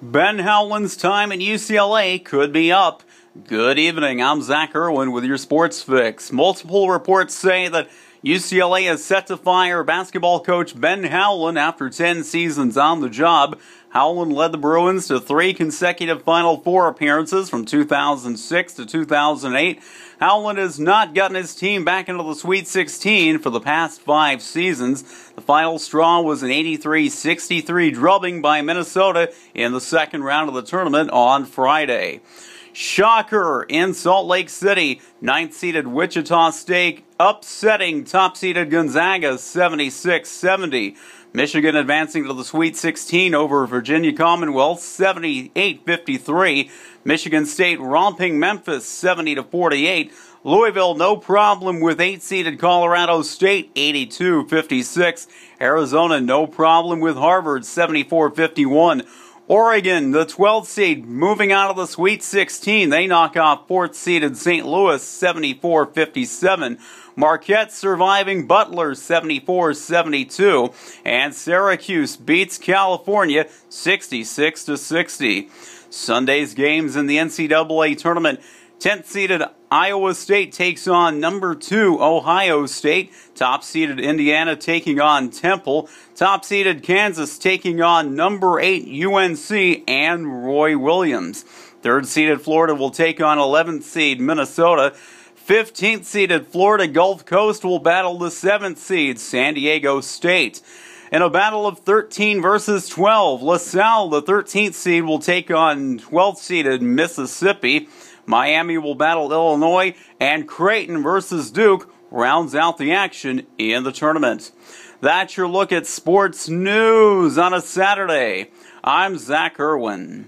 Ben Howland's time at UCLA could be up. Good evening, I'm Zach Irwin with your sports fix. Multiple reports say that UCLA is set to fire basketball coach Ben Howland after 10 seasons on the job. Howland led the Bruins to 3 consecutive Final Four appearances from 2006 to 2008. Howland has not gotten his team back into the Sweet 16 for the past 5 seasons. The final straw was an 83-63 drubbing by Minnesota in the second round of the tournament on Friday. Shocker in Salt Lake City, 9th-seeded Wichita State upsetting top-seeded Gonzaga 76-70. Michigan advancing to the Sweet 16 over Virginia Commonwealth 78-53. Michigan State romping Memphis 70-48. Louisville no problem with 8th-seeded Colorado State 82-56. Arizona no problem with Harvard 74-51. Oregon, the 12th seed, moving out of the Sweet 16. They knock off 4th-seeded St. Louis 74-57. Marquette surviving Butler 74-72. And Syracuse beats California 66-60. Sunday's games in the NCAA tournament. 10th-seeded Iowa State takes on number 2 Ohio State. Top-seeded Indiana taking on Temple. Top-seeded Kansas taking on number 8 UNC and Roy Williams. 3rd-seeded Florida will take on 11th seed Minnesota. 15th-seeded Florida Gulf Coast will battle the 7th seed San Diego State. In a battle of 13 versus 12, LaSalle, the 13th seed, will take on 12th-seeded Mississippi. Miami will battle Illinois, and Creighton versus Duke rounds out the action in the tournament. That's your look at sports news on a Saturday. I'm Zach Irwin.